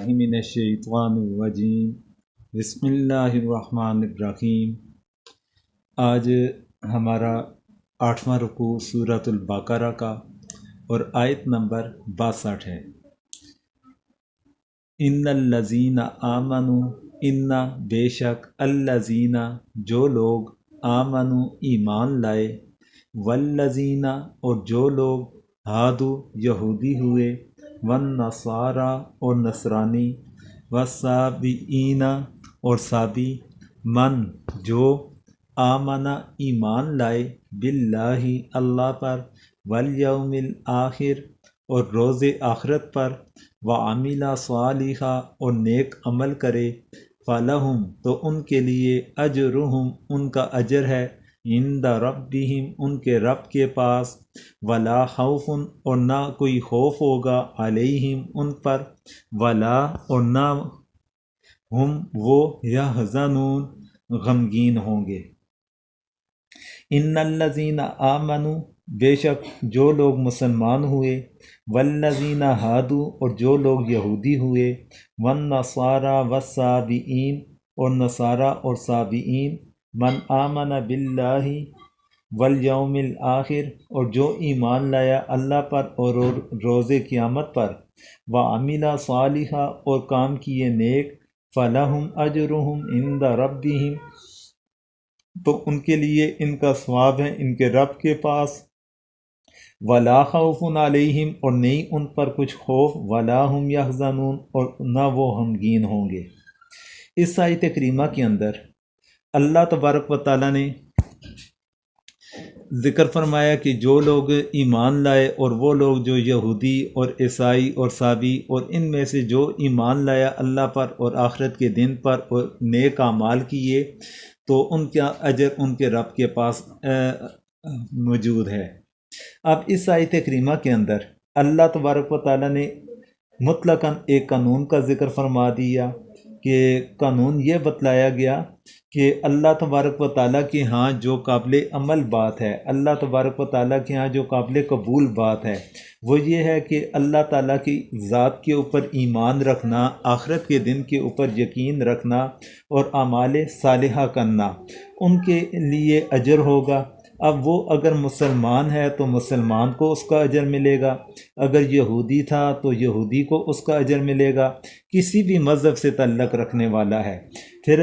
باللہ من الشیطان الرجیم بسم اللہ الرحمن الرحیم۔ آج ہمارا 8واں رکوع سورۃ البقرہ کا اور آیت نمبر 62 ہے۔ ان الذین آمنوا، ان بے شک الذین جو لوگ آمنوا ایمان لائے، والذین اور جو لوگ ہادو یہودی ہوئے، والنصارى اور نصرانی، والصابئین اور صابی، من جو آمنا ایمان لائے، باللہ اللہ پر، والیوم الآخر اور روز آخرت پر، وعمل صالحا اور نیک عمل کرے، فلہم تو ان کے لیے اجرہم ان کا اجر ہے، عند ربہم ان کے رب کے پاس، ولا خوف اور نہ کوئی خوف ہوگا، علیہم ان پر، ولا اور نہ ہم وہ یحزنون غمگین ہوں گے۔ ان الذین آمنوا بے شک جو لوگ مسلمان ہوئے، والذین ہادو اور جو لوگ یہودی ہوئے، والنصارى والصابئین اور نصارہ اور صابئین، من آمن باللہ والیوم الآخر اور جو ایمان لایا اللہ پر اور روز قیامت پر، وعمل صالحا اور کام کیے نیک، فلہم اجرہم عند ربہم تو ان کے لیے ان کا ثواب ہے ان کے رب کے پاس، ولا خوف علیہم اور نہیں ان پر کچھ خوف، ولا ہم یحزنون اور نہ وہ غمگین ہوں گے۔ اس آیت کریمہ کے اندر اللہ تبارک و تعالیٰ نے ذکر فرمایا کہ جو لوگ ایمان لائے اور وہ لوگ جو یہودی اور عیسائی اور صابی اور ان میں سے جو ایمان لایا اللہ پر اور آخرت کے دن پر اور نیک اعمال کیے، تو ان کا اجر ان کے رب کے پاس موجود ہے۔ اب اس آیت کریمہ کے اندر اللہ تبارک و تعالیٰ نے مطلقاً ایک قانون کا ذکر فرما دیا کہ قانون یہ بتلایا گیا کہ اللہ تبارک و تعالیٰ کے ہاں جو قابل عمل بات ہے، اللہ تبارک و تعالیٰ کے ہاں جو قابل قبول بات ہے، وہ یہ ہے کہ اللہ تعالیٰ کی ذات کے اوپر ایمان رکھنا، آخرت کے دن کے اوپر یقین رکھنا اور اعمال صالحہ کرنا، ان کے لیے اجر ہوگا۔ اب وہ اگر مسلمان ہے تو مسلمان کو اس کا اجر ملے گا، اگر یہودی تھا تو یہودی کو اس کا اجر ملے گا، کسی بھی مذہب سے تعلق رکھنے والا ہے۔ پھر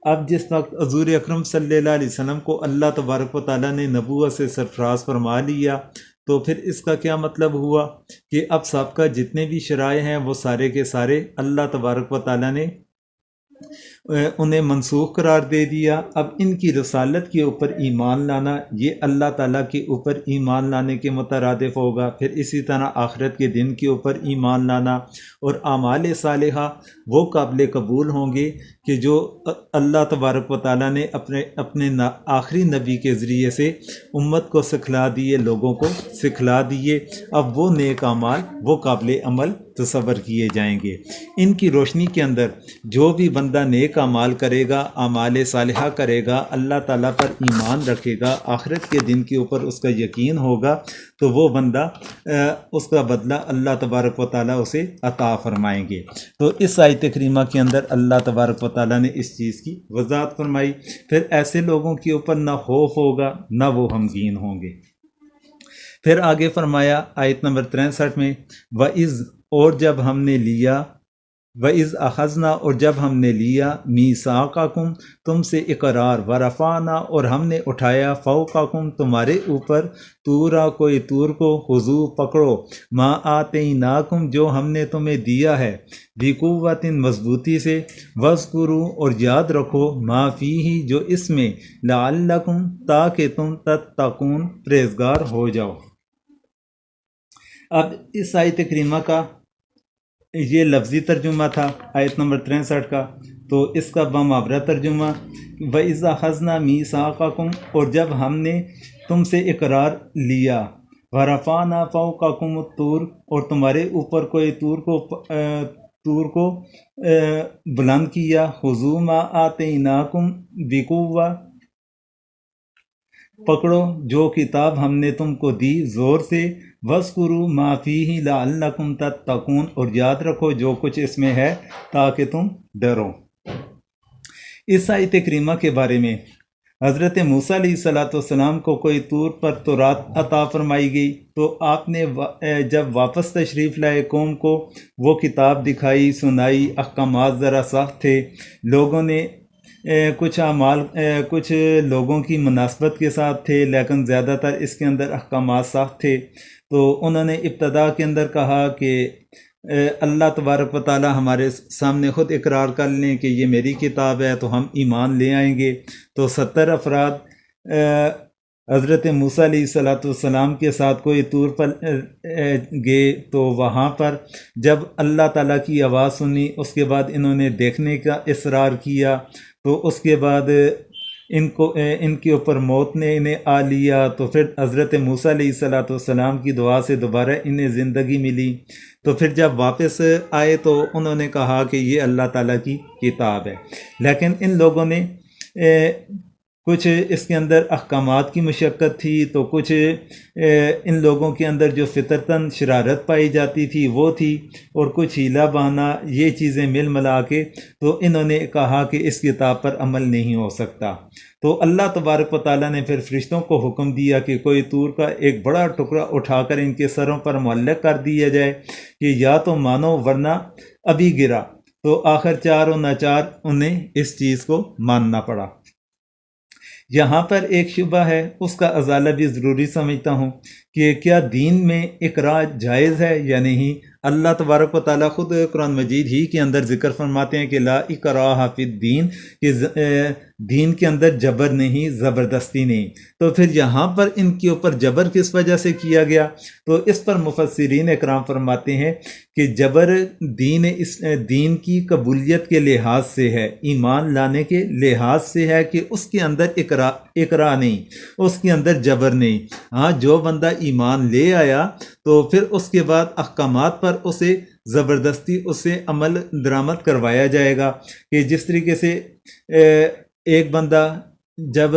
اب جس وقت حضور اکرم صلی اللہ علیہ وسلم کو اللہ تبارک و تعالیٰ نے نبوت سے سرفراز فرما لیا، تو پھر اس کا کیا مطلب ہوا کہ اب سابقہ جتنے بھی شرائع ہیں وہ سارے کے سارے اللہ تبارک و تعالیٰ نے انہیں منسوخ قرار دے دیا۔ اب ان کی رسالت کے اوپر ایمان لانا یہ اللہ تعالیٰ کے اوپر ایمان لانے کے مترادف ہوگا۔ پھر اسی طرح آخرت کے دن کے اوپر ایمان لانا اور اعمال صالحہ وہ قابل قبول ہوں گے کہ جو اللہ تبارک و تعالیٰ نے اپنے آخری نبی کے ذریعے سے امت کو سکھلا دیے، لوگوں کو سکھلا دیے۔ اب وہ نیک اعمال وہ قابل عمل تصور کیے جائیں گے۔ ان کی روشنی کے اندر جو بھی بندہ نیک اعمال کرے گا، اعمال صالحہ کرے گا، اللہ تعالیٰ پر ایمان رکھے گا، آخرت کے دن کے اوپر اس کا یقین ہوگا، تو وہ بندہ اس کا بدلہ اللہ تبارک و تعالیٰ اسے عطا فرمائیں گے۔ تو اس آیت کریمہ کے اندر اللہ تبارک و تعالیٰ نے اس چیز کی وضاحت فرمائی۔ پھر ایسے لوگوں کے اوپر نہ خوف ہوگا نہ وہ غمگین ہوں گے۔ پھر آگے فرمایا آیت نمبر 63 میں، وَإِذْ اور جب ہم نے لیا، وَإِذْ أَخَذْنَا اور جب ہم نے لیا، مِيثَاقَكُمْ تم سے اقرار، وَرَفَعْنَا اور ہم نے اٹھایا، فَوْقَكُمْ تمہارے اوپر، طورا کوئی طور کو، خُذُوا پکڑو، مَا آتَيْنَاكُمْ جو ہم نے تمہیں دیا ہے، بِقُوَّةٍ مضبوطی سے، وَاذْكُرُوا اور یاد رکھو، مَا فِيهِ جو اس میں، لَعَلَّكُمْ تاکہ تم تتقون پرہیزگار ہو جاؤ۔ اب اس آیت کریمہ کا یہ لفظی ترجمہ تھا آیت نمبر 63 کا، تو اس کا بمحاورہ ترجمہ، وَإِذْ أَخَذْنَا مِيثَاقَكُمْ اور جب ہم نے تم سے اقرار لیا، وَرَفَعْنَا فَوْقَكُمُ الطُّورَ اور تمہارے اوپر کوئی طور کو بلند کیا، خُذُوا مَا آتَيْنَاكُمْ بِقُوَّةٍ پکڑو جو کتاب ہم نے تم کو دی زور سے، وَاذْكُرُوا مَا فِيهِ لَعَلَّكُمْ تَتَّقُونَ، اور یاد رکھو جو کچھ اس میں ہے تاکہ تم ڈرو۔ اس آیت کریمہ کے بارے میں حضرت موسیٰ علیہ السلام کو کوئی طور پر تورات عطا فرمائی گئی، تو آپ نے جب واپس تشریف لائے قوم کو وہ کتاب دکھائی، سنائی، احکامات ذرا سخت تھے، لوگوں نے کچھ اعمال کچھ لوگوں کی مناسبت کے ساتھ تھے، لیکن زیادہ تر اس کے اندر احکامات سخت تھے۔ تو انہوں نے ابتدا کے اندر کہا کہ اللہ تبارک و تعالی ہمارے سامنے خود اقرار کر لیں کہ یہ میری کتاب ہے تو ہم ایمان لے آئیں گے۔ تو 70 افراد حضرت موسیٰ علیہ السلام کے ساتھ کوئی طور پر گئے، تو وہاں پر جب اللہ تعالیٰ کی آواز سنی، اس کے بعد انہوں نے دیکھنے کا اصرار کیا، تو اس کے بعد ان کے اوپر موت نے انہیں آ لیا۔ تو پھر حضرت موسیٰ علیہ السلام کی دعا سے دوبارہ انہیں زندگی ملی۔ تو پھر جب واپس آئے تو انہوں نے کہا کہ یہ اللہ تعالیٰ کی کتاب ہے، لیکن ان لوگوں نے کچھ اس کے اندر احکامات کی مشقت تھی، تو کچھ ان لوگوں کے اندر جو فطرتاً شرارت پائی جاتی تھی وہ تھی، اور کچھ ہیلا بہانا، یہ چیزیں مل ملا کے تو انہوں نے کہا کہ اس کتاب پر عمل نہیں ہو سکتا۔ تو اللہ تبارک و تعالیٰ نے پھر فرشتوں کو حکم دیا کہ کوئی طور کا ایک بڑا ٹکڑا اٹھا کر ان کے سروں پر معلق کر دیا جائے کہ یا تو مانو ورنہ ابھی گرا۔ تو آخر چار و ناچار انہیں اس چیز کو ماننا پڑا۔ یہاں پر ایک شبہ ہے، اس کا ازالہ بھی ضروری سمجھتا ہوں کہ کیا دین میں اقرار جائز ہے یا نہیں۔ اللہ تبارک و تعالیٰ خود قرآن مجید ہی کے اندر ذکر فرماتے ہیں کہ لا اکراہ فی الدین، کہ دین کے اندر جبر نہیں، زبردستی نہیں۔ تو پھر یہاں پر ان کے اوپر جبر کس وجہ سے کیا گیا؟ تو اس پر مفسرین اکرام فرماتے ہیں کہ جبر دین کی قبولیت کے لحاظ سے ہے، ایمان لانے کے لحاظ سے ہے، کہ اس کے اندر اقرا نہیں، اس کے اندر جبر نہیں۔ ہاں، جو بندہ ایمان لے آیا تو پھر اس کے بعد احکامات پر اسے زبردستی اسے عمل درآمد کروایا جائے گا، کہ جس طریقے سے ایک بندہ جب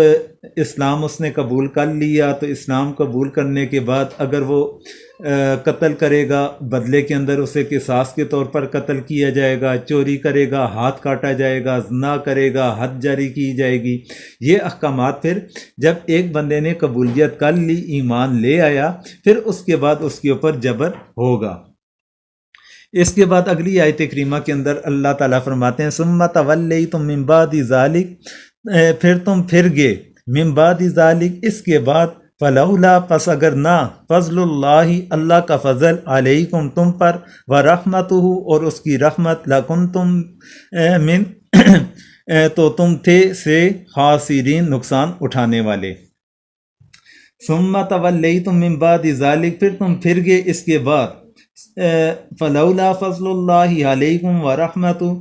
اسلام اس نے قبول کر لیا تو اسلام قبول کرنے کے بعد اگر وہ قتل کرے گا، بدلے کے اندر اسے قصاص کے طور پر قتل کیا جائے گا، چوری کرے گا ہاتھ کاٹا جائے گا، زنا کرے گا حد جاری کی جائے گی۔ یہ احکامات پھر جب ایک بندے نے قبولیت کر لی، ایمان لے آیا، پھر اس کے بعد اس کے اوپر جبر ہوگا۔ اس کے بعد اگلی آیت کریمہ کے اندر اللہ تعالیٰ فرماتے ہیں ثم تولیتم من بعد ذلک، پھر تم پھر گئے، من بعد ذلک، اس کے بعد، فلولا، پس اگر نہ، فضل اللہ، اللہ کا فضل، علیکم، تم پر، ورحمتہ، اور اس کی رحمت، لکنتم، من تو تم تھے سے خاسرین، نقصان اٹھانے والے۔ ثم تولیتم من بعد ذلک، پھر تم پھر گئے اس کے بعد، فلولا فضل اللہ علیکم ورحمتہ،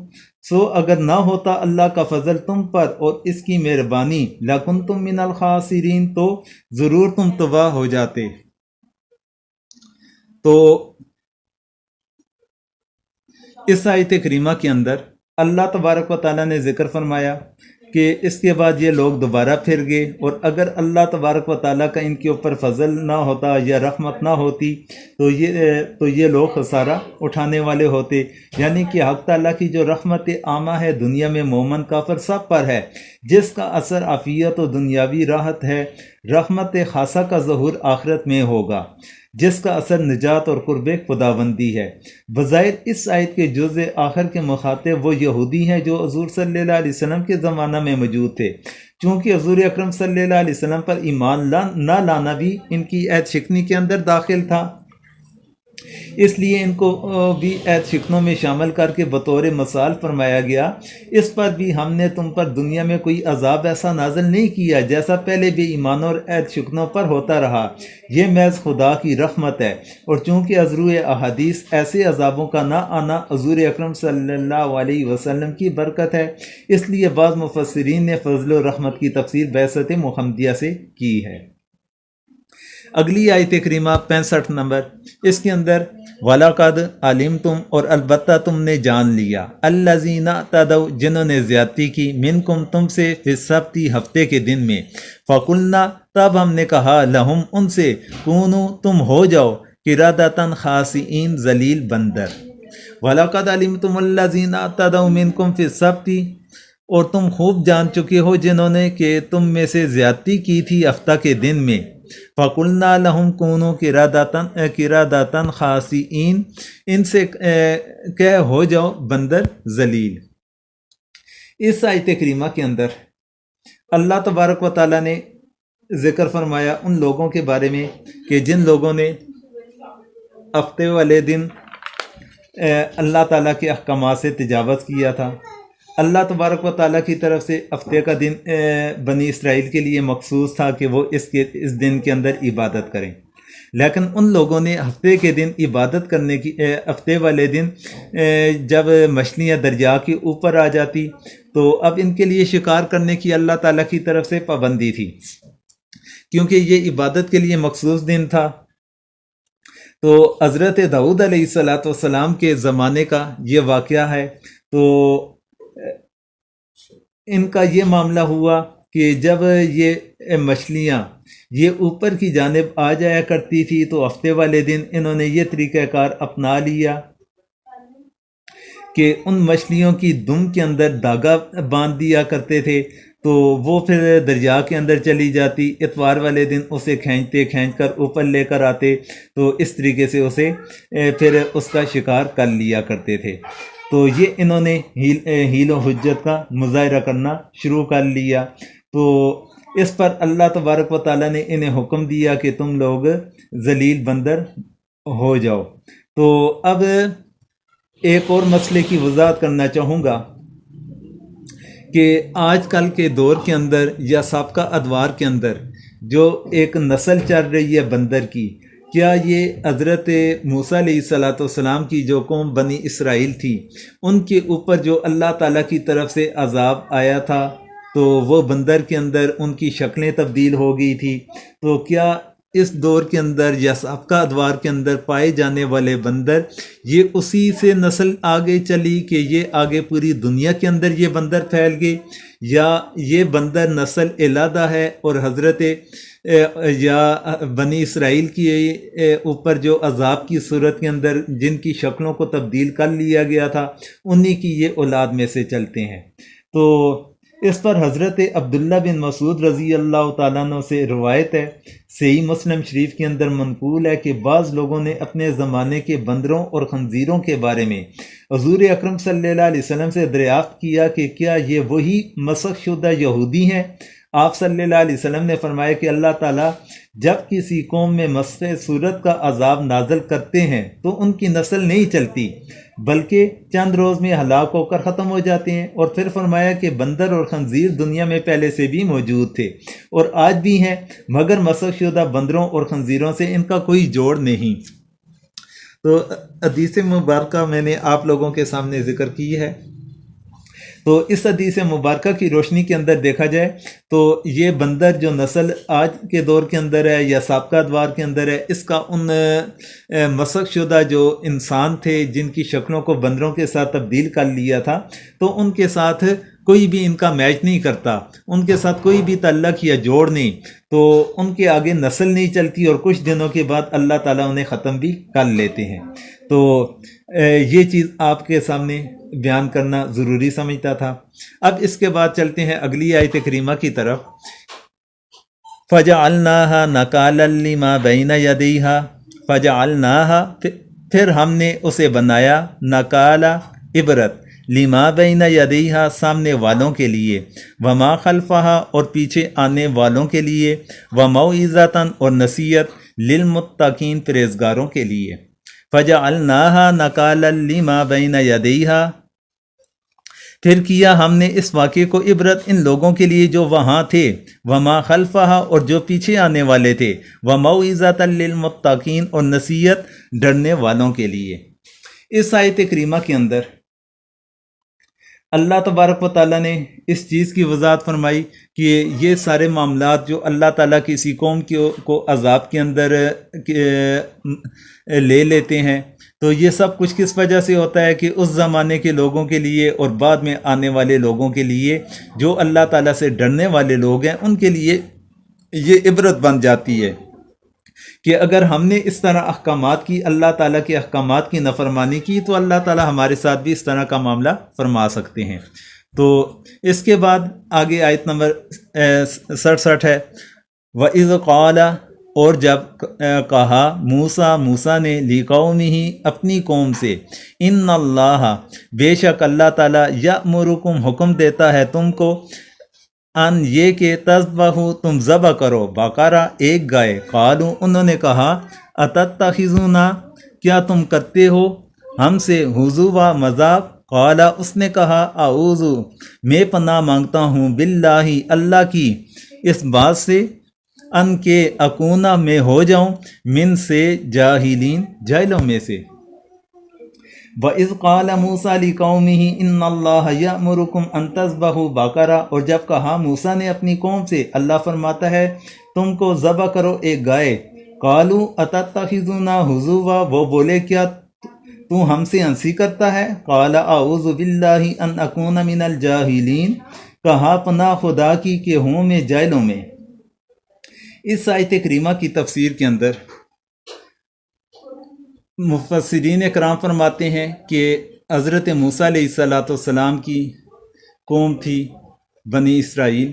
سو اگر نہ ہوتا اللہ کا فضل تم پر اور اس کی مہربانی، لکنتم من الخاسرین، تو ضرور تم تباہ ہو جاتے۔ تو اس آیت کریمہ کے اندر اللہ تبارک و تعالیٰ نے ذکر فرمایا کہ اس کے بعد یہ لوگ دوبارہ پھر گئے، اور اگر اللہ تبارک و تعالیٰ کا ان کے اوپر فضل نہ ہوتا یا رحمت نہ ہوتی تو یہ لوگ خسارہ اٹھانے والے ہوتے۔ یعنی کہ حق تعالیٰ کی جو رحمت عامہ ہے دنیا میں مومن کافر سب پر ہے، جس کا اثر عافیت و دنیاوی راحت ہے، رحمت خاصہ کا ظہور آخرت میں ہوگا، جس کا اثر نجات اور قرب خداوندی ہے۔ بظاہر اس آیت کے جزء آخر کے مخاطب وہ یہودی ہیں جو حضور صلی اللہ علیہ وسلم کے زمانہ میں موجود تھے، چونکہ حضور اکرم صلی اللہ علیہ وسلم پر ایمان نہ لانا بھی ان کی عہد شکنی کے اندر داخل تھا، اس لیے ان کو بھی عہد شکنوں میں شامل کر کے بطور مثال فرمایا گیا، اس پر بھی ہم نے تم پر دنیا میں کوئی عذاب ایسا نازل نہیں کیا جیسا پہلے بھی ایمانوں اور عہد شکنوں پر ہوتا رہا، یہ محض خدا کی رحمت ہے۔ اور چونکہ ازروع احادیث ایسے عذابوں کا نہ آنا حضور اکرم صلی اللہ علیہ وسلم کی برکت ہے، اس لیے بعض مفسرین نے فضل و رحمت کی تفسیر بعثت محمدیہ سے کی ہے۔ اگلی آیت کریمہ 65 نمبر، اس کے اندر وَلَقَدْ عَلِمْتُمْ، اور البتہ تم نے جان لیا، الَّذِينَ اعْتَدَوْا، جنہوں نے زیادتی کی، منکم، تم سے، فی السبت، ہفتے کے دن میں، فَقُلْنَا، تب ہم نے کہا لہم ان سے کونو تم ہو جاؤ قردۃ خاسئین ذلیل بندر وَلَقَدْ عَلِمْتُمُ الَّذِينَ اعْتَدَوْا مِنْكُمْ فِي السَّبْتِ اور تم خوب جان چکے ہو جنہوں نے کہ تم میں سے زیادتی کی تھی ہفتہ کے دن میں فَقُلْنَا لَهُمْ كُونُوا قِرَدَةً خَاسِئِينَ ان سے کہہ ہو جاؤ بندر ذلیل۔ اس آیت کریمہ کے اندر اللہ تبارک و تعالیٰ نے ذکر فرمایا ان لوگوں کے بارے میں کہ جن لوگوں نے ہفتے والے دن اللہ تعالیٰ کے احکامات سے تجاوز کیا تھا۔ اللہ تبارک و تعالیٰ کی طرف سے ہفتے کا دن بنی اسرائیل کے لیے مخصوص تھا کہ وہ اس دن کے اندر عبادت کریں، لیکن ان لوگوں نے ہفتے کے دن عبادت کرنے کی ہفتے والے دن جب مچھلیاں دریا کے اوپر آ جاتی تو اب ان کے لیے شکار کرنے کی اللہ تعالیٰ کی طرف سے پابندی تھی، کیونکہ یہ عبادت کے لیے مخصوص دن تھا۔ تو حضرت داؤد علیہ السلام کے زمانے کا یہ واقعہ ہے۔ تو ان کا یہ معاملہ ہوا کہ جب یہ مچھلیاں یہ اوپر کی جانب آ جایا کرتی تھی تو ہفتے والے دن انہوں نے یہ طریقہ کار اپنا لیا کہ ان مچھلیوں کی دم کے اندر دھاگا باندھ دیا کرتے تھے، تو وہ پھر دریا کے اندر چلی جاتی، اتوار والے دن اسے کھینچ کر اوپر لے کر آتے، تو اس طریقے سے اسے پھر اس کا شکار کر لیا کرتے تھے۔ تو یہ انہوں نے حیل و حجت کا مظاہرہ کرنا شروع کر لیا، تو اس پر اللہ تبارک و تعالیٰ نے انہیں حکم دیا کہ تم لوگ ذلیل بندر ہو جاؤ۔ تو اب ایک اور مسئلے کی وضاحت کرنا چاہوں گا کہ آج کل کے دور کے اندر یا سابقہ ادوار کے اندر جو ایک نسل چل رہی ہے بندر کی، کیا یہ حضرت موسیٰ علیہ السلام کی جو قوم بنی اسرائیل تھی ان کے اوپر جو اللہ تعالیٰ کی طرف سے عذاب آیا تھا تو وہ بندر کے اندر ان کی شکلیں تبدیل ہو گئی تھی، تو کیا اس دور کے اندر یا سابقہ ادوار کے اندر پائے جانے والے بندر یہ اسی سے نسل آگے چلی کہ یہ آگے پوری دنیا کے اندر یہ بندر پھیل گئے، یا یہ بندر نسل علیحدہ ہے اور حضرت یا بنی اسرائیل کی اوپر جو عذاب کی صورت کے اندر جن کی شکلوں کو تبدیل کر لیا گیا تھا انہی کی یہ اولاد میں سے چلتے ہیں؟ تو اس پر حضرت عبداللہ بن مسعود رضی اللہ تعالیٰ عنہ سے روایت ہے، صحیح مسلم شریف کے اندر منقول ہے کہ بعض لوگوں نے اپنے زمانے کے بندروں اور خنزیروں کے بارے میں حضور اکرم صلی اللہ علیہ وسلم سے دریافت کیا کہ کیا یہ وہی مسخ شدہ یہودی ہیں؟ آپ صلی اللہ علیہ وسلم نے فرمایا کہ اللہ تعالیٰ جب کسی قوم میں مسخ صورت کا عذاب نازل کرتے ہیں تو ان کی نسل نہیں چلتی بلکہ چند روز میں ہلاک ہو کر ختم ہو جاتے ہیں، اور پھر فرمایا کہ بندر اور خنزیر دنیا میں پہلے سے بھی موجود تھے اور آج بھی ہیں، مگر مسخ شدہ بندروں اور خنزیروں سے ان کا کوئی جوڑ نہیں۔ تو حدیث مبارکہ میں نے آپ لوگوں کے سامنے ذکر کی ہے۔ تو اس حدیث مبارکہ کی روشنی کے اندر دیکھا جائے تو یہ بندر جو نسل آج کے دور کے اندر ہے یا سابقہ ادوار کے اندر ہے، اس کا ان مسخ شدہ جو انسان تھے جن کی شکلوں کو بندروں کے ساتھ تبدیل کر لیا تھا، تو ان کے ساتھ کوئی بھی ان کا میچ نہیں کرتا، ان کے ساتھ کوئی بھی تعلق یا جوڑ نہیں، تو ان کے آگے نسل نہیں چلتی اور کچھ دنوں کے بعد اللہ تعالیٰ انہیں ختم بھی کر لیتے ہیں۔ تو یہ چیز آپ کے سامنے بیان کرنا ضروری سمجھتا تھا۔ اب اس کے بعد چلتے ہیں اگلی آیت کریمہ کی طرف۔ فَجَعَلْنَاهَا نَكَالًا لِمَا بَيْنَ يَدَيْهَا فَجَعَلْنَاهَا پھر ہم نے اسے بنایا نَكَالًا عبرت لِمَا بَيْنَ يَدَيْهَا سامنے والوں کے لیے، وَمَا خَلْفَهَا اور پیچھے آنے والوں کے لیے، وَمَوْعِظَةً اور نصیحت لِلْمُتَّقِينَ پرہیزگاروں کے لیے۔ فَجَعَلْنَاهَا نَكَالًا لِمَا بَيْنَ يَدَيْهَا پھر کیا ہم نے اس واقعے کو عبرت ان لوگوں کے لیے جو وہاں تھے، وَمَا خَلْفَهَا اور جو پیچھے آنے والے تھے، وَمَوْعِظَةً لِلْمُتَّقِينَ اور نصیحت ڈرنے والوں کے لیے۔ اس آیت کریمہ کے اندر اللہ تبارک و تعالیٰ نے اس چیز کی وضاحت فرمائی کہ یہ سارے معاملات جو اللہ تعالیٰ کسی قوم کو عذاب کے اندر لے لیتے ہیں، تو یہ سب کچھ کس وجہ سے ہوتا ہے کہ اس زمانے کے لوگوں کے لیے اور بعد میں آنے والے لوگوں کے لیے جو اللہ تعالیٰ سے ڈرنے والے لوگ ہیں ان کے لیے یہ عبرت بن جاتی ہے کہ اگر ہم نے اس طرح احکامات کی، اللہ تعالیٰ کے احکامات کی نافرمانی کی، تو اللہ تعالیٰ ہمارے ساتھ بھی اس طرح کا معاملہ فرما سکتے ہیں۔ تو اس کے بعد آگے آیت نمبر 67 ہے، وَإِذْ قَالَ، اور جب کہا موسیٰ نے لِقَوْمِهِ، اپنی قوم سے، ان اللہ، بے شک اللہ تعالیٰ، یأمرکم، حکم دیتا ہے تم کو، ان یہ کہ تذبحوا، تم ذبح کرو، بقرہ، ایک گائے، قالوا، انہوں نے کہا، اتتخذونا، کیا تم کرتے ہو ہم سے ہزوا، مذاق، قال، اس نے کہا، اعوذ، میں پناہ مانگتا ہوں، باللہ، اللہ کی، اس بات سے، ان کے اکونا، میں ہو جاؤں، من سے، جاہلین، جاہلوں میں سے۔ وَإِذْ قَالَ مُوسَىٰ لِقَوْمِهِ إِنَّ اللَّهَ يَأْمُرُكُمْ أَن تَذْبَحُوا بَقَرَةً، اور جب کہا موسیٰ نے اپنی قوم سے، اللہ فرماتا ہے تم کو ذبح کرو ایک گائے، قَالُوا أَتَتَّخِذُونَا هُزُوًا، وہ بولے کیا تو ہم سے ہنسی کرتا ہے، قَالَ أَعُوذُ بِاللَّهِ أَنْ أَكُونَ مِنَ الْجَاهِلِينَ، کہا پناہ خدا کی کہ ہوں میں جاہلوں میں۔ اس آیت کریمہ کی تفسیر کے اندر مفسرین اکرام فرماتے ہیں کہ حضرت موسیٰ علیہ السلام کی قوم تھی بنی اسرائیل،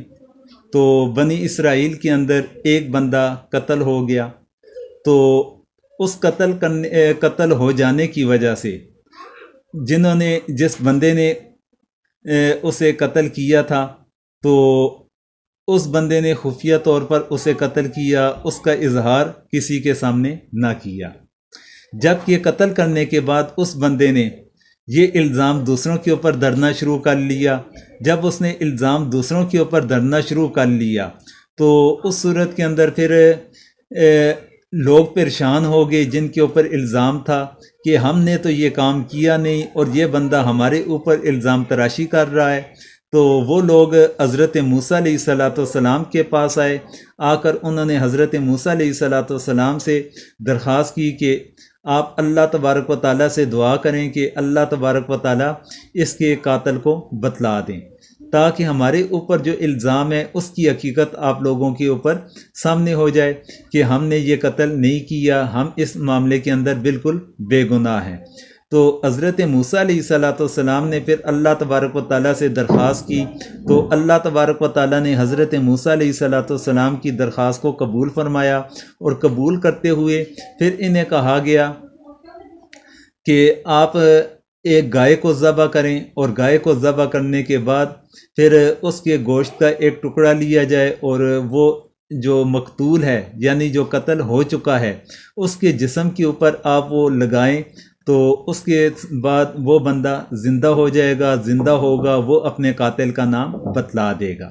تو بنی اسرائیل کے اندر ایک بندہ قتل ہو گیا، تو اس قتل ہو جانے کی وجہ سے جس بندے نے اسے قتل کیا تھا، تو اس بندے نے خفیہ طور پر اسے قتل کیا، اس کا اظہار کسی کے سامنے نہ کیا۔ جب کہ قتل کرنے کے بعد اس بندے نے یہ الزام دوسروں کے اوپر دھرنا شروع کر لیا، جب اس نے الزام دوسروں کے اوپر دھرنا شروع کر لیا، تو اس صورت کے اندر پھر لوگ پریشان ہو گئے جن کے اوپر الزام تھا کہ ہم نے تو یہ کام کیا نہیں اور یہ بندہ ہمارے اوپر الزام تراشی کر رہا ہے۔ تو وہ لوگ حضرت موسیٰ علیہ السلام کے پاس آئے، آ کر انہوں نے حضرت موسیٰ علیہ السلام سے درخواست کی کہ آپ اللہ تبارک و تعالیٰ سے دعا کریں کہ اللہ تبارک و تعالیٰ اس کے قاتل کو بتلا دیں، تاکہ ہمارے اوپر جو الزام ہے اس کی حقیقت آپ لوگوں کے اوپر سامنے ہو جائے کہ ہم نے یہ قتل نہیں کیا، ہم اس معاملے کے اندر بالکل بے گناہ ہیں۔ تو حضرت موسیٰ علیہ السلام نے پھر اللہ تبارک و تعالیٰ سے درخواست کی، تو اللہ تبارک و تعالیٰ نے حضرت موسیٰ علیہ السلام کی درخواست کو قبول فرمایا، اور قبول کرتے ہوئے پھر انہیں کہا گیا کہ آپ ایک گائے کو ذبح کریں، اور گائے کو ذبح کرنے کے بعد پھر اس کے گوشت کا ایک ٹکڑا لیا جائے، اور وہ جو مقتول ہے یعنی جو قتل ہو چکا ہے اس کے جسم کے اوپر آپ وہ لگائیں، تو اس کے بعد وہ بندہ زندہ ہو جائے گا، زندہ ہوگا، وہ اپنے قاتل کا نام بتلا دے گا۔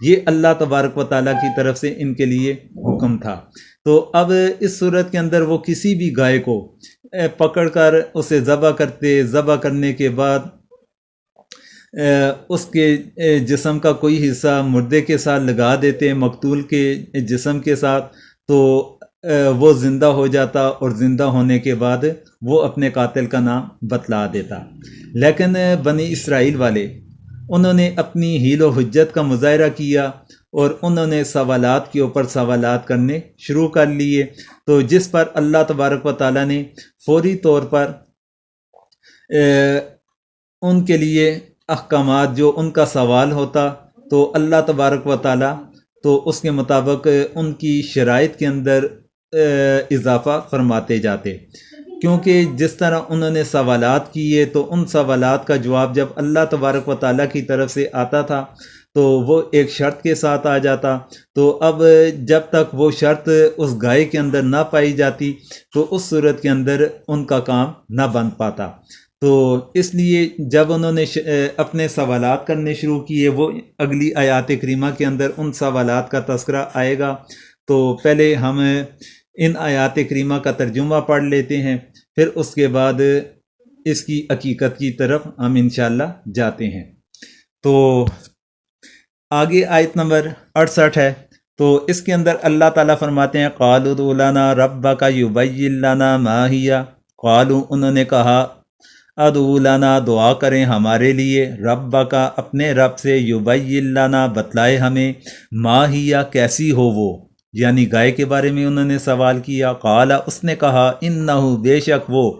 یہ اللہ تبارک و تعالیٰ کی طرف سے ان کے لیے حکم تھا۔ تو اب اس صورت کے اندر وہ کسی بھی گائے کو پکڑ کر اسے ذبح کرتے، ذبح کرنے کے بعد اس کے جسم کا کوئی حصہ مردے کے ساتھ لگا دیتے مقتول کے جسم کے ساتھ، تو وہ زندہ ہو جاتا، اور زندہ ہونے کے بعد وہ اپنے قاتل کا نام بتلا دیتا۔ لیکن بنی اسرائیل والے انہوں نے اپنی حیل و حجت کا مظاہرہ کیا، اور انہوں نے سوالات کے اوپر سوالات کرنے شروع کر لیے، تو جس پر اللہ تبارک و تعالیٰ نے فوری طور پر ان کے لیے احکامات، جو ان کا سوال ہوتا تو اللہ تبارک و تعالیٰ تو اس کے مطابق ان کی شرائط کے اندر اضافہ فرماتے جاتے، کیونکہ جس طرح انہوں نے سوالات کیے تو ان سوالات کا جواب جب اللہ تبارک و تعالیٰ کی طرف سے آتا تھا تو وہ ایک شرط کے ساتھ آ جاتا، تو اب جب تک وہ شرط اس گائے کے اندر نہ پائی جاتی تو اس صورت کے اندر ان کا کام نہ بن پاتا۔ تو اس لیے جب انہوں نے اپنے سوالات کرنے شروع کیے، وہ اگلی آیات کریمہ کے اندر ان سوالات کا تذکرہ آئے گا، تو پہلے ہم ان آیات کریمہ کا ترجمہ پڑھ لیتے ہیں، پھر اس کے بعد اس کی حقیقت کی طرف ہم انشاءاللہ جاتے ہیں۔ تو آگے آیت نمبر 68 ہے، تو اس کے اندر اللہ تعالیٰ فرماتے ہیں قَالُوا ادْعُ لَنَا رَبَّكَ يُبَيِّن لَّنَا مَا هِيَ، قالوا، انہوں نے کہا ادعو لنا دعا کریں ہمارے لیے، ربک اپنے رب سے، یبین لنا بتلائے ہمیں، ما ہیا کیسی ہو وہ، یعنی گائے کے بارے میں انہوں نے سوال کیا۔ قال اس نے کہا، انہ بے شک وہ،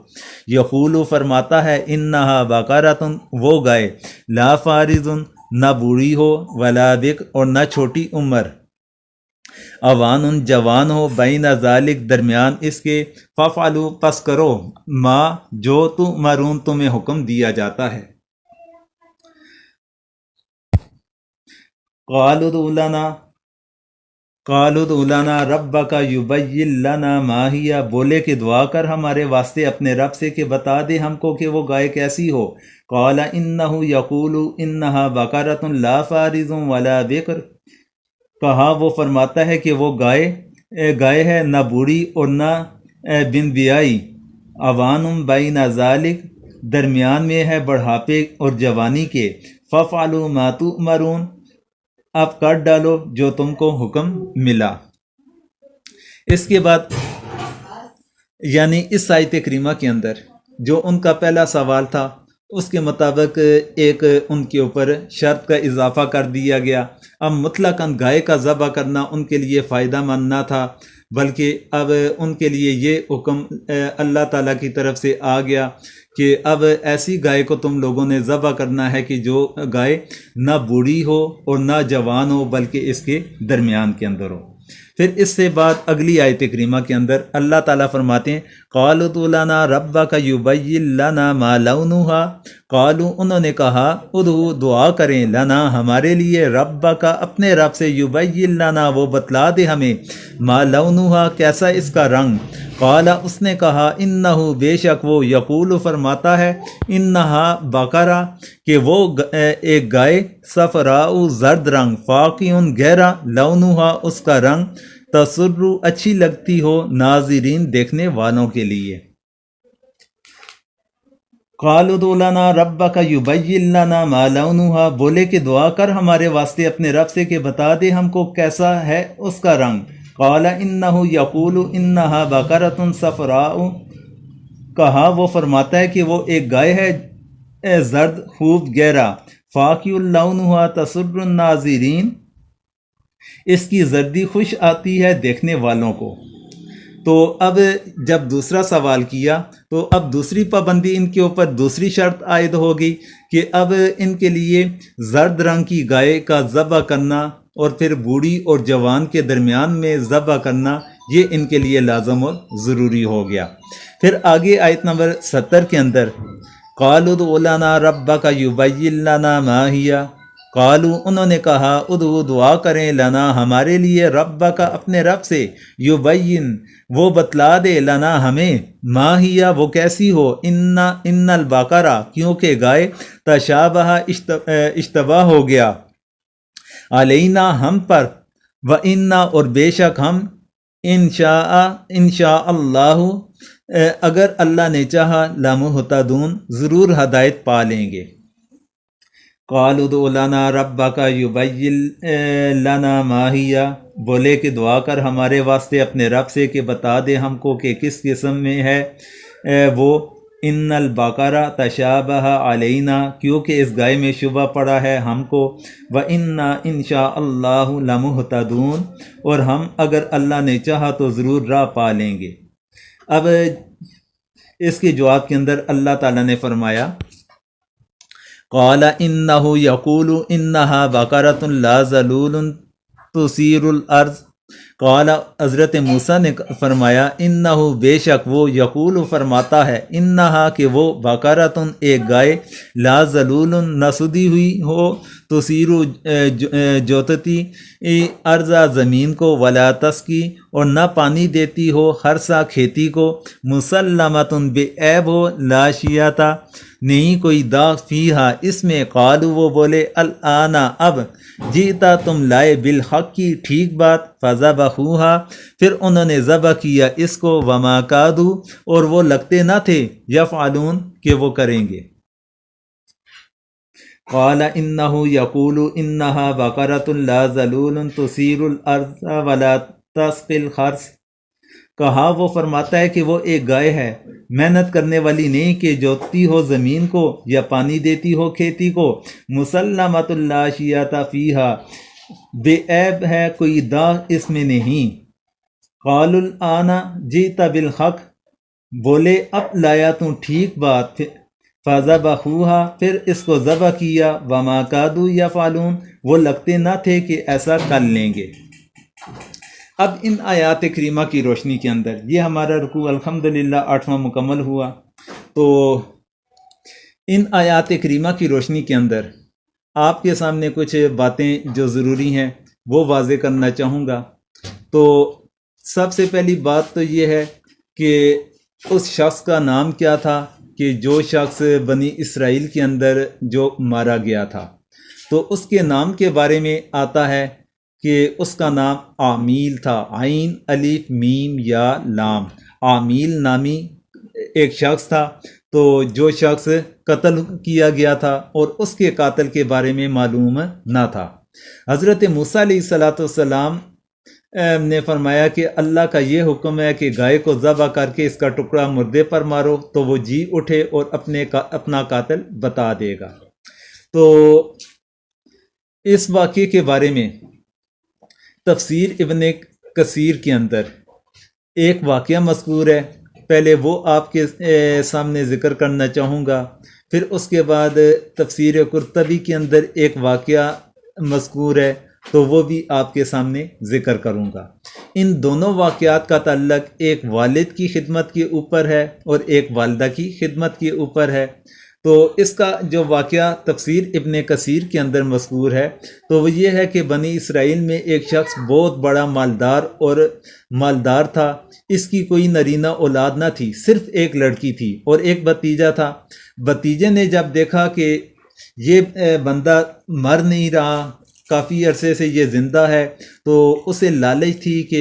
یقول فرماتا ہے، انہا بقرۃ وہ گائے، لا فارض نہ بوڑھی ہو، ولا بکر اور نہ چھوٹی عمر، اوان جوان ہو، بین ذالک درمیان اس کے، ففعلوا پس کرو، ما جو تؤمرون تمہیں حکم دیا جاتا ہے۔ قالوا ادع لنا ربک یبین لنا ما ہی، بولے کہ دعا کر ہمارے واسطے اپنے رب سے کہ بتا دے ہم کو کہ وہ گائے کیسی ہو۔ قال انہ یقول انہا بقرۃ لا فارض ولا بکر، کہا وہ فرماتا ہے کہ وہ گائے ہے، نہ بوڑھی اور نہ بن بیائی، اوان بین ذالک درمیان میں ہے بڑھاپے اور جوانی کے، ففعلوا ما تؤمرون اب کر ڈالو جو تم کو حکم ملا۔ اس کے بعد یعنی اس آیت کریمہ کے اندر جو ان کا پہلا سوال تھا اس کے مطابق ایک ان کے اوپر شرط کا اضافہ کر دیا گیا۔ اب مطلقاً گائے کا ذبح کرنا ان کے لیے فائدہ مند نہ تھا، بلکہ اب ان کے لیے یہ حکم اللہ تعالیٰ کی طرف سے آ گیا کہ اب ایسی گائے کو تم لوگوں نے ذبح کرنا ہے کہ جو گائے نہ بوڑھی ہو اور نہ جوان ہو، بلکہ اس کے درمیان کے اندر ہو۔ پھر اس سے بعد اگلی آیت کریمہ کے اندر اللہ تعالیٰ فرماتے ہیں، قالوا ادع لنا ربک یبین لنا ما لونھا، قالوا انہوں نے کہا، ادعو دعا کریں، لنا ہمارے لیے، ربک اپنے رب سے، یبین لنا وہ بتلا دے ہمیں، ما لونھا کیسا اس کا رنگ۔ قال اس نے کہا، انہ بے شک وہ، یقول فرماتا ہے، انہا بقرہ کہ وہ ایک گائے، صفراء زرد رنگ، فاقع گہرا، لونھا اس کا رنگ، تسر اچھی لگتی ہو، ناظرین دیکھنے والوں کے لیے۔ قالوا ادع لنا ربک یبین لنا ما لونھا، بولے کہ دعا کر ہمارے واسطے اپنے رب سے کہ بتا دے ہم کو کیسا ہے اس کا رنگ۔ قال انہ یقول انہا بقرۃ صفراء، کہا وہ فرماتا ہے کہ وہ ایک گائے ہے زرد خوب گہرا، فاقع لونھا تسر الناظرین، اس کی زردی خوش آتی ہے دیکھنے والوں کو۔ تو اب جب دوسرا سوال کیا تو اب دوسری پابندی ان کے اوپر، دوسری شرط عائد ہوگی کہ اب ان کے لیے زرد رنگ کی گائے کا ذبح کرنا اور پھر بوڑھی اور جوان کے درمیان میں ذبح کرنا، یہ ان کے لیے لازم اور ضروری ہو گیا۔ پھر آگے آیت نمبر 70 کے اندر، قالوا ادع لنا ربک یبین لنا ما ہی، قالوا انہوں نے کہا، ادعو دعا کریں، لنا ہمارے لیے، ربک اپنے رب سے، یبین وہ بتلا دے، لنا ہمیں، ما ہی وہ کیسی ہو، ان البقرہ کیونکہ گائے، تشابہ اشتباہ ہو گیا، علینا ہم پر، وَإِنَّا اور بے شک ہم، انشاء اللہ اگر اللہ نے چاہا، لمہتدون ضرور ہدایت پا لیں گے۔ قالوا ادع لنا ربک یبین لنا ما ہی، بولے کہ دعا کر ہمارے واسطے اپنے رب سے کہ بتا دے ہم کو کہ کس قسم میں ہے وہ، ان البقرہ تشابہ علینا کیونکہ اس گائے میں شبہ پڑا ہے ہم کو، وَإِنَّا انشاء اللہ لمہتدون اور ہم اگر اللہ نے چاہا تو ضرور راہ پا لیں گے۔ اب اس کے جواب کے اندر اللہ تعالیٰ نے فرمایا، قال انہ یقول انہا بقرۃ لا ذلول تثیر الارض، قال حضرت موسیٰ نے فرمایا، انہ بے شک وہ، یقول فرماتا ہے، انہا کہ وہ، بقرۃ ایک گائے، لا ذلول نہ سدی ہوئی ہو، تثیر جوتتی ارضا زمین کو، ولا تسقی اور نہ پانی دیتی ہو، خرسا کھیتی کو، مسلمۃ بے عیب ہو، لا شیاتا نہیں کوئی داغ، فیہا اس میں، قالوا وہ بولے، الآن اب، جیتا تم لائے، بالحق کی ٹھیک بات، فذبحوہا پھر انہوں نے ذبح کیا اس کو، وما کادوا اور وہ لگتے نہ تھے، یفعلون کہ وہ کریں گے۔ قال انہ یقول انہا بقرۃ لا ذلول تثیر الارض ولا تسقی الخرس، کہا وہ فرماتا ہے کہ وہ ایک گائے ہے، محنت کرنے والی نہیں کہ جوتتی ہو زمین کو یا پانی دیتی ہو کھیتی کو، مسلمۃ لا شیاۃ فیہا، بے عیب ہے کوئی داغ اس میں نہیں۔ قالوا الآن جئت بالحق، بولے اب لایا تو ٹھیک بات، فذبحوہا، پھر اس کو ذبح کیا، وما کادوا یفعلون، وہ لگتے نہ تھے کہ ایسا کر لیں گے۔ اب ان آیات کریمہ کی روشنی کے اندر یہ ہمارا رکوع الحمدللہ 8واں مکمل ہوا، تو ان آیات کریمہ کی روشنی کے اندر آپ کے سامنے کچھ باتیں جو ضروری ہیں وہ واضح کرنا چاہوں گا۔ تو سب سے پہلی بات تو یہ ہے کہ اس شخص کا نام کیا تھا کہ جو شخص بنی اسرائیل کے اندر جو مارا گیا تھا، تو اس کے نام کے بارے میں آتا ہے کہ اس کا نام عامیل تھا، عین الف میم یا لام، عامیل نامی ایک شخص تھا۔ تو جو شخص قتل کیا گیا تھا اور اس کے قاتل کے بارے میں معلوم نہ تھا۔ حضرت موسیٰ علیہ السلام نے فرمایا کہ اللہ کا یہ حکم ہے کہ گائے کو ذبح کر کے اس کا ٹکڑا مردے پر مارو، تو وہ جی اٹھے اور اپنا قاتل بتا دے گا۔ تو اس واقعے کے بارے میں تفسیر ابن کثیر کے اندر ایک واقعہ مذکور ہے، پہلے وہ آپ کے سامنے ذکر کرنا چاہوں گا، پھر اس کے بعد تفسیر قرطبی کے اندر ایک واقعہ مذکور ہے تو وہ بھی آپ کے سامنے ذکر کروں گا۔ ان دونوں واقعات کا تعلق ایک والد کی خدمت کے اوپر ہے اور ایک والدہ کی خدمت کے اوپر ہے۔ تو اس کا جو واقعہ تفسیر ابن کثیر کے اندر مذکور ہے تو وہ یہ ہے کہ بنی اسرائیل میں ایک شخص بہت بڑا مالدار تھا، اس کی کوئی نرینہ اولاد نہ تھی، صرف ایک لڑکی تھی اور ایک بھتیجا تھا۔ بھتیجے نے جب دیکھا کہ یہ بندہ مر نہیں رہا، کافی عرصے سے یہ زندہ ہے، تو اسے لالچ تھی کہ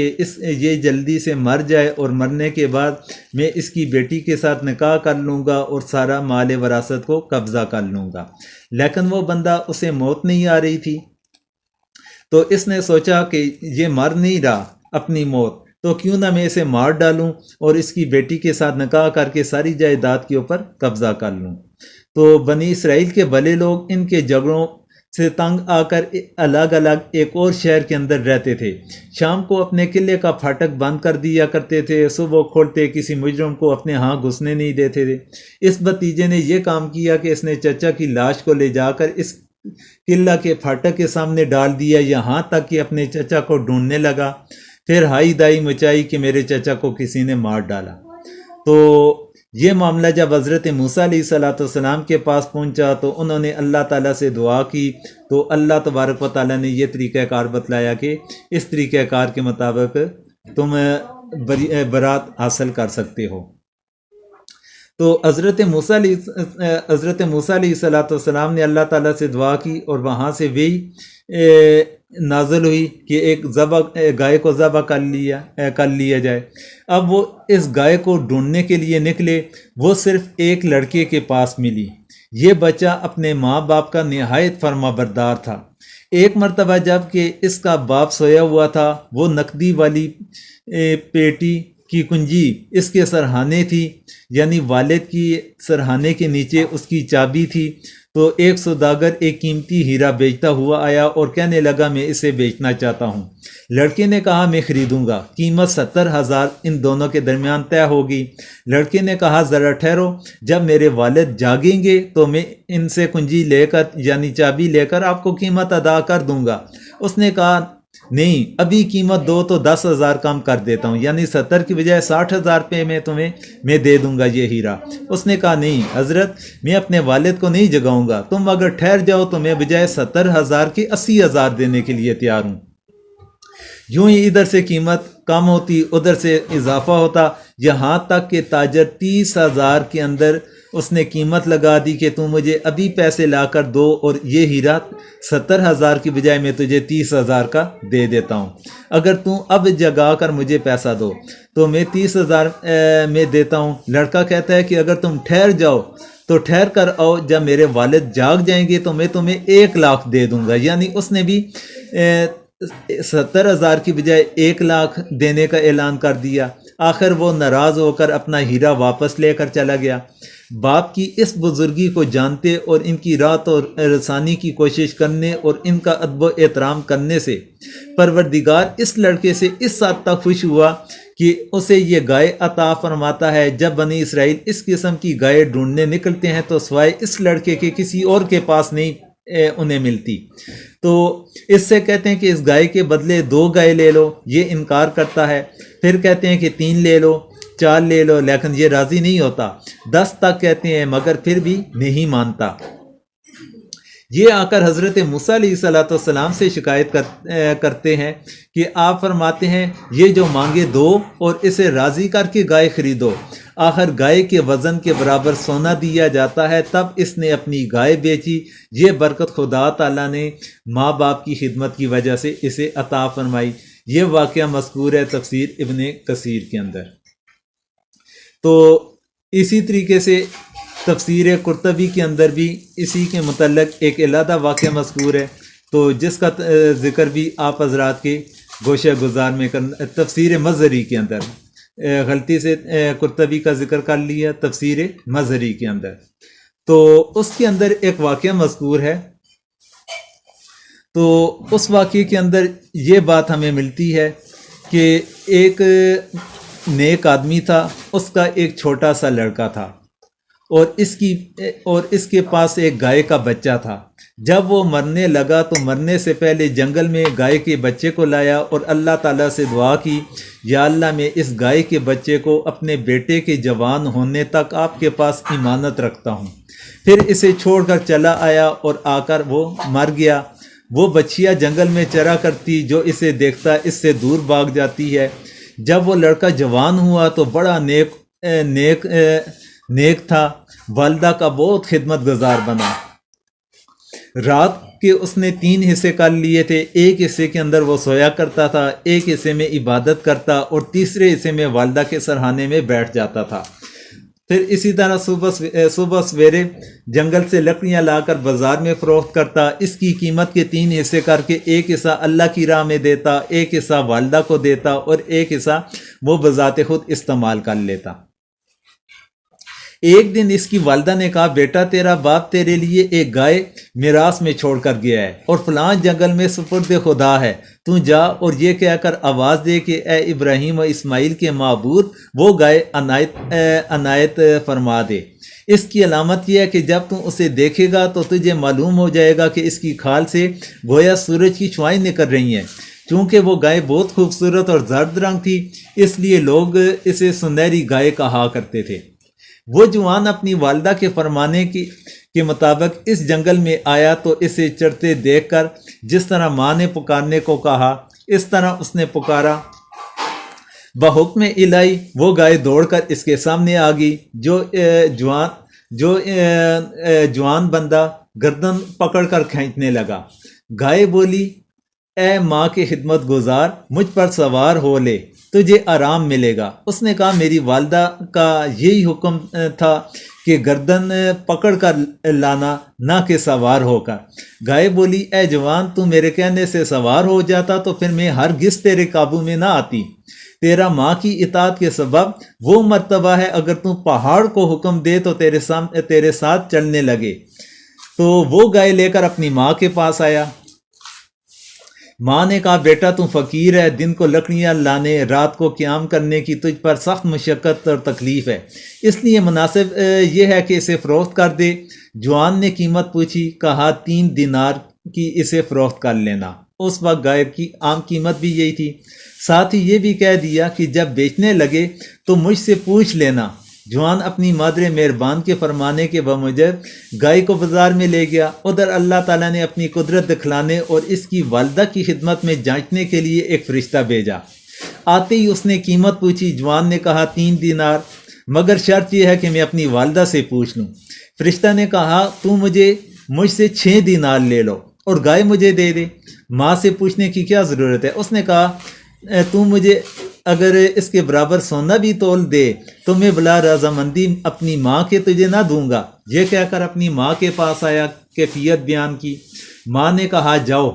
یہ جلدی سے مر جائے اور مرنے کے بعد میں اس کی بیٹی کے ساتھ نکاح کر لوں گا اور سارا مال وراثت کو قبضہ کر لوں گا، لیکن وہ بندہ اسے موت نہیں آ رہی تھی۔ تو اس نے سوچا کہ یہ مر نہیں رہا اپنی موت، تو کیوں نہ میں اسے مار ڈالوں اور اس کی بیٹی کے ساتھ نکاح کر کے ساری جائیداد کے اوپر قبضہ کر لوں۔ تو بنی اسرائیل کے بھلے لوگ ان کے جھگڑوں سے تنگ آ کر الگ الگ ایک اور شہر کے اندر رہتے تھے، شام کو اپنے قلعے کا پھاٹک بند کر دیا کرتے تھے، صبح کھولتے کسی مجرم کو اپنے ہاں گھسنے نہیں دیتے تھے۔ اس بھتیجے نے یہ کام کیا کہ اس نے چچا کی لاش کو لے جا کر اس قلعہ کے پھاٹک کے سامنے ڈال دیا، یہاں تک کہ اپنے چچا کو ڈھونڈنے لگا، پھر ہائی دائی مچائی کہ میرے چچا کو کسی نے مار ڈالا۔ تو یہ معاملہ جب حضرت موسیٰ علیہ السلام کے پاس پہنچا تو انہوں نے اللہ تعالیٰ سے دعا کی، تو اللہ تبارک و تعالیٰ نے یہ طریقہ کار بتلایا کہ اس طریقہ کار کے مطابق تم برات حاصل کر سکتے ہو۔ تو حضرت موسیٰ علیہ السلام نے اللہ تعالیٰ سے دعا کی اور وہاں سے وہی نازل ہوئی کہ ایک گائے کو ذبح کر لیا جائے۔ اب وہ اس گائے کو ڈھونڈنے کے لیے نکلے، وہ صرف ایک لڑکے کے پاس ملی۔ یہ بچہ اپنے ماں باپ کا نہایت فرما بردار تھا۔ ایک مرتبہ جب کہ اس کا باپ سویا ہوا تھا، وہ نقدی والی پیٹی کی کنجی اس کے سرہانے تھی، یعنی والد کی سرہانے کے نیچے اس کی چابی تھی۔ تو ایک سوداگر ایک قیمتی ہیرا بیچتا ہوا آیا اور کہنے لگا میں اسے بیچنا چاہتا ہوں۔ لڑکے نے کہا میں خریدوں گا، قیمت 70,000 ان دونوں کے درمیان طے ہوگی۔ لڑکے نے کہا ذرا ٹھہرو، جب میرے والد جاگیں گے تو میں ان سے کنجی لے کر یعنی چابی لے کر آپ کو قیمت ادا کر دوں گا۔ اس نے کہا نہیں، ابھی قیمت دو تو 10,000 کم کر دیتا ہوں، یعنی 70 کی بجائے 60,000 پہ میں دے دوں گا یہ ہیرا۔ اس نے کہا نہیں حضرت، میں اپنے والد کو نہیں جگاؤں گا، تم اگر ٹھہر جاؤ تو میں بجائے 70,000 کی 80,000 دینے کے لیے تیار ہوں۔ یوں ہی ادھر سے قیمت کم ہوتی، ادھر سے اضافہ ہوتا، یہاں تک کہ تاجر 30,000 کے اندر اس نے قیمت لگا دی کہ تم مجھے ابھی پیسے لا کر دو اور یہ ہیرا 70,000 کی بجائے میں تجھے 30,000 کا دے دیتا ہوں۔ اگر تم اب جگا کر مجھے پیسہ دو تو میں 30,000 میں دیتا ہوں۔ لڑکا کہتا ہے کہ اگر تم ٹھہر جاؤ تو ٹھہر کر آؤ، جب میرے والد جاگ جائیں گے تو میں تمہیں 1 لاکھ دے دوں گا۔ یعنی اس نے بھی 70,000 کی بجائے 1 لاکھ دینے کا اعلان کر دیا۔ آخر وہ ناراض ہو کر اپنا ہیرا واپس لے کر چلا گیا۔ باپ کی اس بزرگی کو جانتے اور ان کی رات اور رسانی کی کوشش کرنے اور ان کا ادب و احترام کرنے سے پروردگار اس لڑکے سے اس حد تک خوش ہوا کہ اسے یہ گائے عطا فرماتا ہے۔ جب بنی اسرائیل اس قسم کی گائے ڈھونڈنے نکلتے ہیں تو سوائے اس لڑکے کے کسی اور کے پاس نہیں انہیں ملتی۔ تو اس سے کہتے ہیں کہ اس گائے کے بدلے 2 گائے لے لو، یہ انکار کرتا ہے۔ پھر کہتے ہیں کہ 3 لے لو، 4 لے لو، لیکن یہ راضی نہیں ہوتا۔ 10 تک کہتے ہیں مگر پھر بھی نہیں مانتا۔ یہ آ کر حضرت موسیٰ علیہ السلام سے شکایت کرتے ہیں کہ آپ فرماتے ہیں یہ جو مانگے دو اور اسے راضی کر کے گائے خریدو۔ آخر گائے کے وزن کے برابر سونا دیا جاتا ہے، تب اس نے اپنی گائے بیچی۔ یہ برکت خدا تعالیٰ نے ماں باپ کی خدمت کی وجہ سے اسے عطا فرمائی۔ یہ واقعہ مذکور ہے تفسیر ابن کثیر کے اندر۔ تو اسی طریقے سے تفسیر قرطبی کے اندر بھی اسی کے متعلق ایک علیحدہ واقعہ مذکور ہے، تو جس کا ذکر بھی آپ حضرات کے گوشہ گزار میں کرنا۔ تفسیر مظہری کے اندر غلطی سے قرطبی کا ذکر کر لیا، تفسیر مظہری کے اندر تو اس کے اندر ایک واقعہ مذکور ہے۔ تو اس واقعے کے اندر یہ بات ہمیں ملتی ہے کہ ایک نیک آدمی تھا، اس کا ایک چھوٹا سا لڑکا تھا اور اس کے پاس ایک گائے کا بچہ تھا۔ جب وہ مرنے لگا تو مرنے سے پہلے جنگل میں گائے کے بچے کو لایا اور اللہ تعالیٰ سے دعا کی، یا اللہ میں اس گائے کے بچے کو اپنے بیٹے کے جوان ہونے تک آپ کے پاس امانت رکھتا ہوں۔ پھر اسے چھوڑ کر چلا آیا اور آ کر وہ مر گیا۔ وہ بچیا جنگل میں چرا کرتی، جو اسے دیکھتا اس سے دور بھاگ جاتی ہے۔ جب وہ لڑکا جوان ہوا تو بڑا نیک تھا، والدہ کا بہت خدمت گزار بنا۔ رات کے اس نے 3 حصے کر لیے تھے، ایک حصے کے اندر وہ سویا کرتا تھا، ایک حصے میں عبادت کرتا اور تیسرے حصے میں والدہ کے سرہانے میں بیٹھ جاتا تھا۔ پھر اسی طرح صبح سویرے جنگل سے لکڑیاں لا کر بازار میں فروخت کرتا، اس کی قیمت کے 3 حصے کر کے ایک حصہ اللہ کی راہ میں دیتا، ایک حصہ والدہ کو دیتا اور ایک حصہ وہ بذات خود استعمال کر لیتا۔ ایک دن اس کی والدہ نے کہا، بیٹا تیرا باپ تیرے لیے ایک گائے میراث میں چھوڑ کر گیا ہے اور فلاں جنگل میں سپرد خدا ہے، تو جا اور یہ کہہ کر آواز دے کہ اے ابراہیم و اسماعیل کے معبود، وہ گائے عنایت فرما دے۔ اس کی علامت یہ ہے کہ جب تم اسے دیکھے گا تو تجھے معلوم ہو جائے گا کہ اس کی کھال سے گویا سورج کی شعائیں نکل رہی ہیں۔ چونکہ وہ گائے بہت خوبصورت اور زرد رنگ تھی، اس لیے لوگ اسے سنہری گائے کہا کرتے تھے۔ وہ جوان اپنی والدہ کے فرمانے کے مطابق اس جنگل میں آیا تو اسے چرتے دیکھ کر جس طرح ماں نے پکارنے کو کہا اس طرح اس نے پکارا۔ بحکم الہی وہ گائے دوڑ کر اس کے سامنے آ گئی۔ جو جوان بندہ گردن پکڑ کر کھینچنے لگا۔ گائے بولی، اے ماں کے خدمت گزار، مجھ پر سوار ہو لے، تجھے آرام ملے گا۔ اس نے کہا، میری والدہ کا یہی حکم تھا کہ گردن پکڑ کر لانا، نہ کہ سوار ہو کر۔ گائے بولی، اے جوان، تو میرے کہنے سے سوار ہو جاتا تو پھر میں ہرگز تیرے قابو میں نہ آتی۔ تیرا ماں کی اطاعت کے سبب وہ مرتبہ ہے اگر تو پہاڑ کو حکم دے تو تیرے ساتھ چلنے لگے۔ تو وہ گائے لے کر اپنی ماں کے پاس آیا۔ ماں نے کہا، بیٹا تم فقیر ہے، دن کو لکڑیاں لانے، رات کو قیام کرنے کی تجھ پر سخت مشقت اور تکلیف ہے، اس لیے مناسب یہ ہے کہ اسے فروخت کر دے۔ جوان نے قیمت پوچھی، کہا 3 دینار کی اسے فروخت کر لینا۔ اس وقت گائے کی عام قیمت بھی یہی تھی۔ ساتھ ہی یہ بھی کہہ دیا کہ جب بیچنے لگے تو مجھ سے پوچھ لینا۔ جوان اپنی مادر مہربان کے فرمانے کے بموجب گائے کو بازار میں لے گیا۔ ادھر اللہ تعالیٰ نے اپنی قدرت دکھلانے اور اس کی والدہ کی خدمت میں جانچنے کے لیے ایک فرشتہ بھیجا۔ آتے ہی اس نے قیمت پوچھی۔ جوان نے کہا 3 دینار، مگر شرط یہ ہے کہ میں اپنی والدہ سے پوچھ لوں۔ فرشتہ نے کہا، تو مجھ سے 6 دینار لے لو اور گائے مجھے دے دے، ماں سے پوچھنے کی کیا ضرورت ہے۔ اس نے کہا، تو مجھے اگر اس کے برابر سونا بھی تول دے تو میں بلا رضامندی اپنی ماں کے تجھے نہ دوں گا۔ یہ کہہ کر اپنی ماں کے پاس آیا، کیفیت بیان کی۔ ماں نے کہا، جاؤ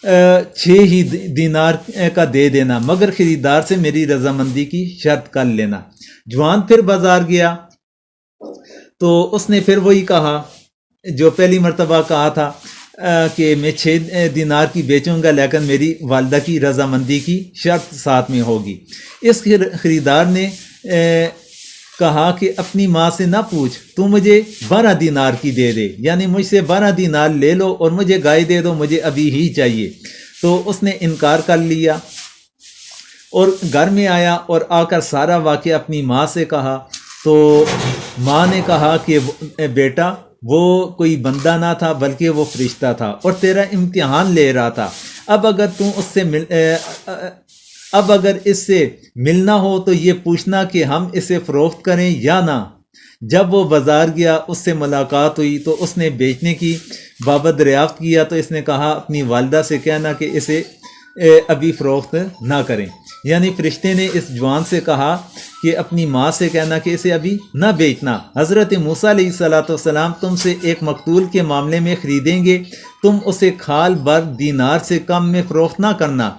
6 ہی دینار کا دے دینا، مگر خریدار سے میری رضامندی کی شرط کر لینا۔ جوان پھر بازار گیا تو اس نے پھر وہی کہا جو پہلی مرتبہ کہا تھا کہ میں 6 دینار کی بیچوں گا، لیکن میری والدہ کی رضامندی کی شرط ساتھ میں ہوگی۔ اس خریدار نے کہا کہ اپنی ماں سے نہ پوچھ، تو مجھے 12 دینار کی دے دے، یعنی مجھ سے 12 دینار لے لو اور مجھے گائے دے دو، مجھے ابھی ہی چاہیے۔ تو اس نے انکار کر لیا اور گھر میں آیا اور آ کر سارا واقعہ اپنی ماں سے کہا۔ تو ماں نے کہا کہ بیٹا وہ کوئی بندہ نہ تھا بلکہ وہ فرشتہ تھا اور تیرا امتحان لے رہا تھا۔ اب اگر اس سے ملنا ہو تو یہ پوچھنا کہ ہم اسے فروخت کریں یا نہ۔ جب وہ بازار گیا اس سے ملاقات ہوئی تو اس نے بیچنے کی بابت دریافت کیا، تو اس نے کہا اپنی والدہ سے کہنا کہ اسے ابھی فروخت نہ کریں، یعنی فرشتے نے اس جوان سے کہا کہ اپنی ماں سے کہنا کہ اسے ابھی نہ بیچنا۔ حضرت موسیٰ علیہ السلام تم سے ایک مقتول کے معاملے میں خریدیں گے، تم اسے کھال بھر دینار سے کم میں فروخت نہ کرنا۔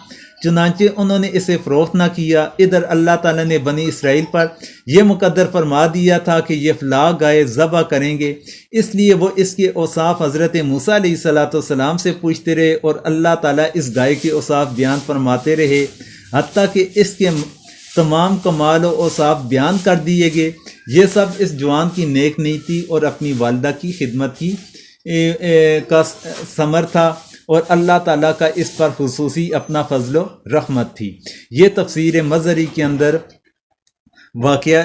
چنانچہ انہوں نے اسے فروخت نہ کیا۔ ادھر اللہ تعالیٰ نے بنی اسرائیل پر یہ مقدر فرما دیا تھا کہ یہ فلاں گائے ذبح کریں گے، اس لیے وہ اس کے اوصاف حضرت موسیٰ علیہ السلام سے پوچھتے رہے اور اللہ تعالیٰ اس گائے کے اوصاف بیان فرماتے رہے، حتیٰ کہ اس کے تمام کمال و اوصاف بیان کر دیے گئے۔ یہ سب اس جوان کی نیک نیتی اور اپنی والدہ کی خدمت کا ثمر تھا، اور اللہ تعالیٰ کا اس پر خصوصی اپنا فضل و رحمت تھی۔ یہ تفسیر مظہری کے اندر واقعہ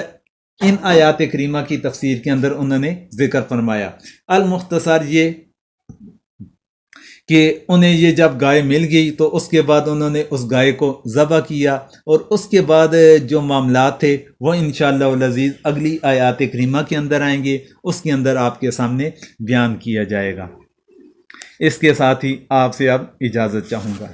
ان آیات کریمہ کی تفسیر کے اندر انہوں نے ذکر فرمایا۔ المختصر یہ کہ انہیں یہ جب گائے مل گئی تو اس کے بعد انہوں نے اس گائے کو ذبح کیا، اور اس کے بعد جو معاملات تھے وہ انشاءاللہ العزیز اگلی آیات کریمہ کے اندر آئیں گے، اس کے اندر آپ کے سامنے بیان کیا جائے گا۔ اس کے ساتھ ہی آپ سے اب اجازت چاہوں گا۔